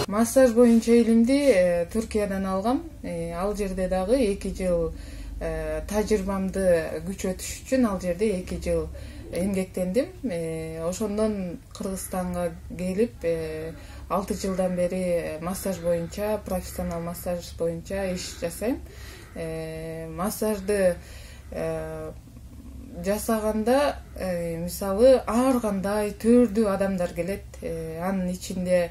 Массаж боюнча илимди Түркиядан алгам. Ал жерде дагы 2 жыл тажрыйбамды күчөтүш үчүн ал жерде 2 жыл эмгектендим. Ошондон Кыргызстанга келип 6 жылдан бери массаж боюнча, профессионал массаж боюнча иш жасайм. Массажды жасаганда мисалы ар кандай түрдүү адамдар келет. Анын ичинде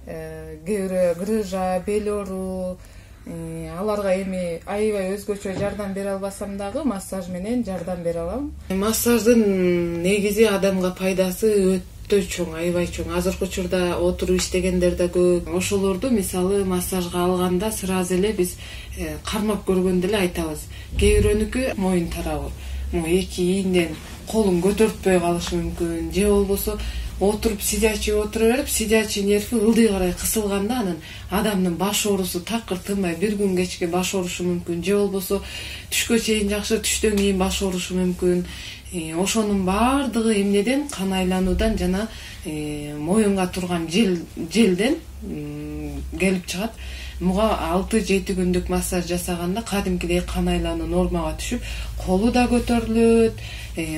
кээ бирөө грыжа, бел оору, аларга эми аябай өзгөчө жардам бере албасам дагы массаж менен жардам бере алам. Массаждын негизи адамга пайдасы өтө чоң, аябай чоң. Азыркы учурда отуруп иштегендер да көп. Ошолорду мисалы массажга алганда сразу эле биз кармап көргөндө эле айтабыз. Кээ бирөөнүкү моюн тарабы, эки ийинден колун көтөртпөй калышы мүмкүн, же болбосо отуруп сидячий отура берип, сидячий нерви ылдый карай кысылганда анан адамдын баш оорусу такыр тынбай бир күн кечке баш оорушу мүмкүн, же болбосо түшкө чейин жакшы, түштөн кийин баш оорушу мүмкүн. Ошонун баардыгы эмнеден? Кан айлануудан жана моюнга турган желден келип чыгат. Муга 6-7 күндүк массаж жасаганда кадимкидей кан айлануу нормага түшүп, колу да көтөрүлөт.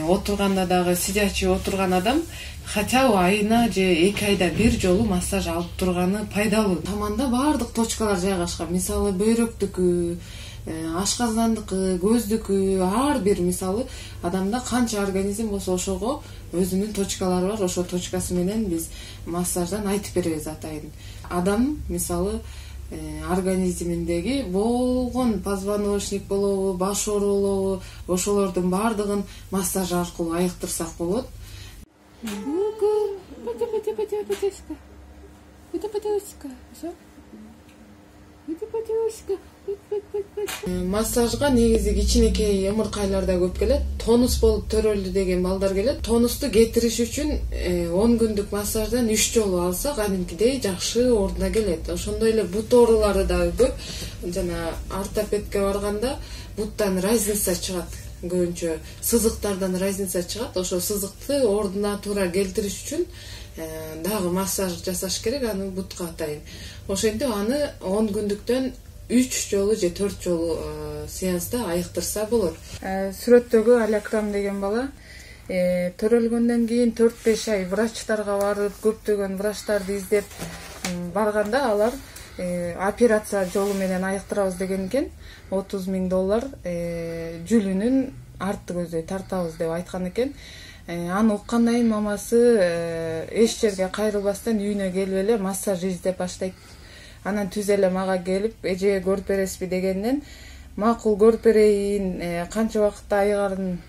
Отурганда дагы сидячий отурган адам хотя бы айына же 2 айда бир жолу массаж алып турганы пайдалуу. Таманда баардык точкалар жайгашкан. Мисалы бөйрөктүкү, ашказандыкы, көздүкү, ар бир мисалы адамда канча организм болсо ошого өзүнүн точкалары бар. Ошо точкасы менен биз массаждан айтып беребиз атайын. Адам мисалы организминдеги болгон позвоночник болобу, баш оору болобу, ошолордун баардыгын массаж аркылуу айыктырсак болот. Массажга негизи кичинекей ымыркайлар да көп келет. Тонус болуп төрөлдү деген балдар келет. Тонусту кетириш үчүн 10 күндүк массаждан 3 жолу алса кадимкидей жакшы ордуна келет. Ошондой эле бут оорулары да көп. Жана ортопедке барганда буттан разница чыгат. Көбүнчө сызыктардан разница чыгат. Ошо сызыкты ордуна туура келтириш үчүн дагы массаж жасаш керек аны бутка атайын. Ошентип аны 10 күндүктөн 3 жолу же 4 жолу сеанста айыктырса болот. Сүрөттөгү Алякрам деген бала төрөлгөндөн кийин 4-5 ай врачтарга барып, көптөгөн врачтарды издеп барганда алар операция жолу менен айыктырабыз деген экен. $30,000 жүлүнүн арты көздөй тартабыз деп айткан экен. Аны уккандан кийин мамасы эч жерге кайрылбастан үйүнө келип эле массаж издеп баштайт. Анан түз эле мага келип, эже көрүп бересизби дегенден, макул көрүп берейин, канча убакытта айыгарын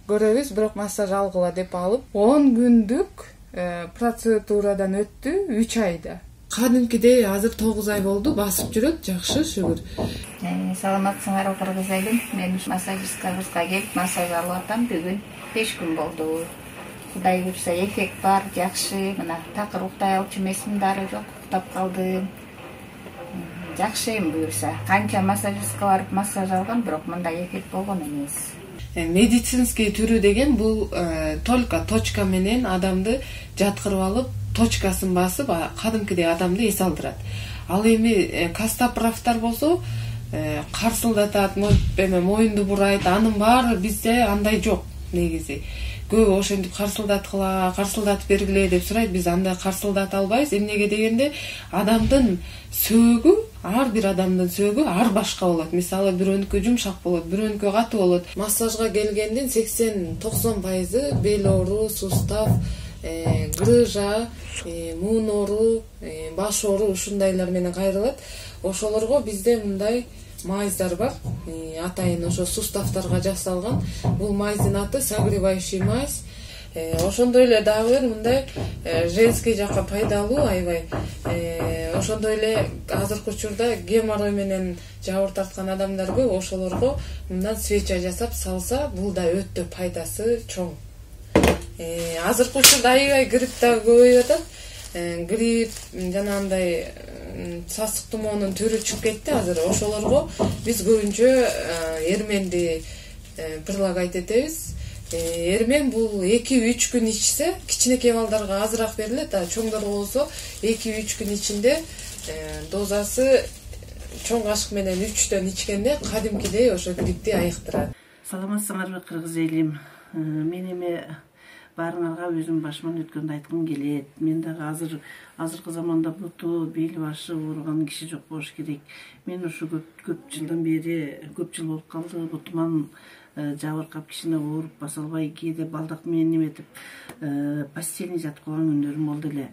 көрөбүз, бирок массаж алгыла деп алып, 10 күндүк процедурадан өттү 3 айда. Кадимкидей азыр 9 ай болду, басып жүрөт, жакшы, шүгүр. Саламатсыңарбы кыргыз элим? Мен массажисткабызга келип массаж алып атам бүгүн 5 күн болду. Кудай буйрса эффект бар, жакшы. Мына такыр уктай алчу эмесмин, дары жок, уктап калдым. Жакшы эми буйрса. Канча массажистка барып массаж алгам, бирок мындай эффект болгон эмес. Медицинский түрү деген бул только точка менен адамды жаткырып алып, точкасын басып, кадимкидей адамды эс алдырат. Ал эми кастаправтар болсо карсылдатат, моюнду бурайт, анын баары бизде андай жок негизи. Көбү ошентип карсылдатып бергиле деп сурайт, биз андай карсылдата албайбыз. Эмнеге дегенде адамдын сөөгү, ар бир адамдын сөөгү ар башка болот. Мисалы бирөөнүкү жумшак болот, бирөөнүкү катуу болот. Массажга келгендин 80-90% бел оору, сустав, грыжа, муун оору, баш оору ушундайлар менен кайрылат. Ошолорго бизде мындай майыздар бар. Атайын ошо суставтарга жасалган. Бул майыздын аты согревающий майз. Ошондой эле дагы бир мындай женский жакка пайдалуу аябай. Ошондой эле азыркы учурда геморрой менен жабыр тарткан адамдар көп. Ошолорго мындан свеча жасап салса, бул да өтө пайдасы чоң. Азыркы учурда аябай грипп да көбөйүп атат. Грипп жана андай сасык тумоонун түрү чыгып кетти азыр. Ошолорго биз көбүнчө эрменди прилагать этебиз. Эрмен бул 2-3 күн ичсе, кичинекей балдарга азыраак берилет, чоңдорго болсо 2-3 күн ичинде Дозасы чоң кашык менен 3төн ичкенде кадимкидей ошо гриппти айыктырат. Саламатсыңарбы кыргыз элим? Мен эми баарыңарга өзүм башыман өткөндү айткым келет. Мен дагы азыркы заманда буту, бел башы ооруган киши жок болуш керек. Мен ушу көп жылдан бери, көп жыл болуп калды, бутуман жабыркап кичине ооруп баса албай, кээде балдак менен неметип постельный жатып калган күндөрүм болду эле.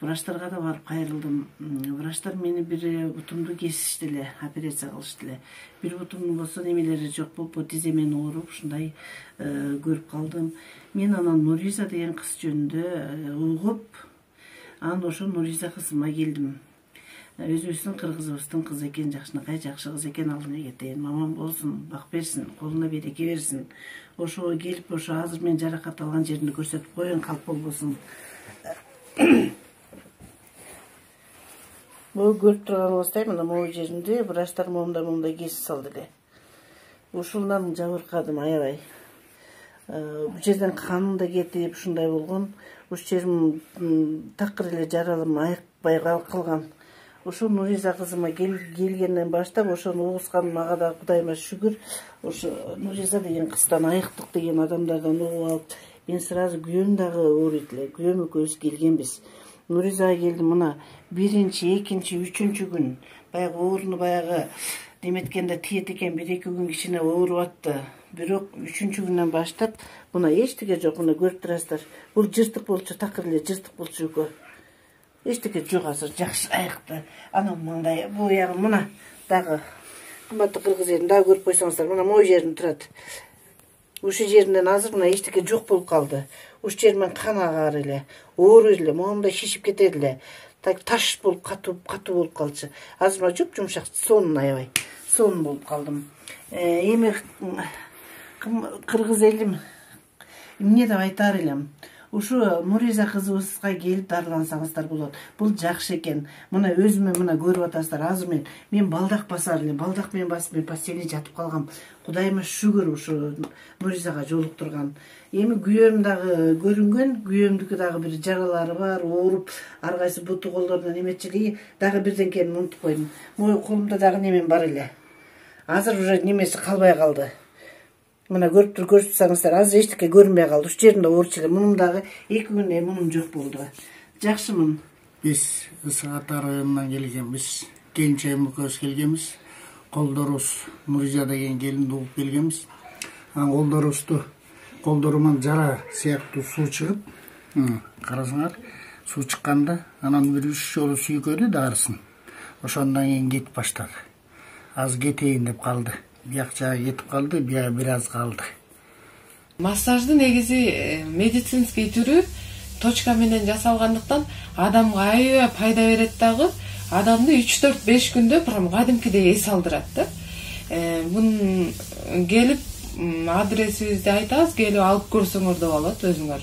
Врачтарга да барып кайрылдым. Врачтар мени бир бутумду кесишти эле, операция кылышты эле. Бир бутумдун болсо немелери жок болуп, тиземен ооруп, ушундай көрүп калдым. Мен анан Нуриза деген кыз жөнүндө угуп, анан ошо Нуриза кызыма келдим. Өзүбүздүн кыргызыбыздын кызы экен, жакшынакай жакшы кыз экен, алдына кетейин, мамам болсун, бак берсин, колуна береке берсин. Ошого келип, ошо азыр мен жаракат алган жеримди көрсөтүп коюн, калп болбосун. Могу көрүп турганыңыздай, мына могу жеримди врачтар момундай кесип салды эле. Ушундан жабыркадым аябай. Бул жерден каным да кетип, ушундай болгон. Уш жерим такыр эле жаралым айыкпай калган. Ошо Нуриза кызыма келгенден баштап ошону угускан, мага да Кудайыма шүгүр, ошо Нуриза деген кыздан айыктык деген адамдардан угуп алып, мен сразу күйөөм дагы ооруйт эле. Күйөөм экөөбүз келгенбиз. Нуризага келдим, мына 1-2, 3 күн баягы ооруну баягы неметкенде тиет экен, 1-2 күн кичине ооруп атты. Бирок 3-чү күндөн баштап мына эчтеке жок, мына көрүп турасыздар. Бул жыртык болчу, такыр эле жыртык болчу экөө. Эчтеке жок, азыр жакшы айыкты. Анан мындай буягы мына дагы кымбаттуу кыргыз элим, дагы көрүп койсоңуздар, мына могу жерим турат. Ушул жеринден азыр мына эчтеке жок болуп калды. Ушул жеримен кан агар эле, ооруйт эле, моундай шишип кетет эле. Так таш болуп катуу болуп калчу. Азыр мына жумшак сонун, аябай сонун болуп калдым. Эми кыргыз элим эмне деп айтаар элем? Ушу Нуриза кызыбызга келип дарылансаңыздар болот. Бул жакшы экен. Мына өзүмө мына көрүп атасыздар. Азыр мен балдак басар элем. Балдак менен басып, мен постельде жатып калгам. Кудайыма шүгүр ушу Нуризага жолуктурган. Эми күйөөм дагы көрүнгөн, күйөөмдүкү дагы бир жаралары бар, ооруп, ар кайсы буту колдорунан эметчилиги, дагы бирденкени унутуп койдум. Могу колумда дагы немем бар эле. Азыр уже немеси калбай калды. Мына көрүп турсаңыздар, азыр эчтеке көрүнбөй калды. Уш жеримде ооруч эле. Мунун дагы 2 күндөн мунун жок болду. Жакшымын. Биз Ысык районунан келгенбиз. Кенчем экөөбүз келгенбиз. Колдорубуз Нуриза деген келинди угуп келгенбиз. Анан колдоруман жара сыяктуу суу чыгып, карасаңар, суу чыкканда, анан бир 3 жолу сүйкөдү дарысын. Ошондон кийин кетип баштады. Аз кетейин деп калды. Бияк жагы кетип калды, бияк бир аз калды. Массаждын негизи медицинский түрү точка менен жасалгандыктан адамга аябай пайда берет дагы. Адамды 3-4-5 күндө прям кадимкидей эс алдырат да. Мун келип адресибизди айтабыз, келип алып көрсөңөр да болот өзүңөр.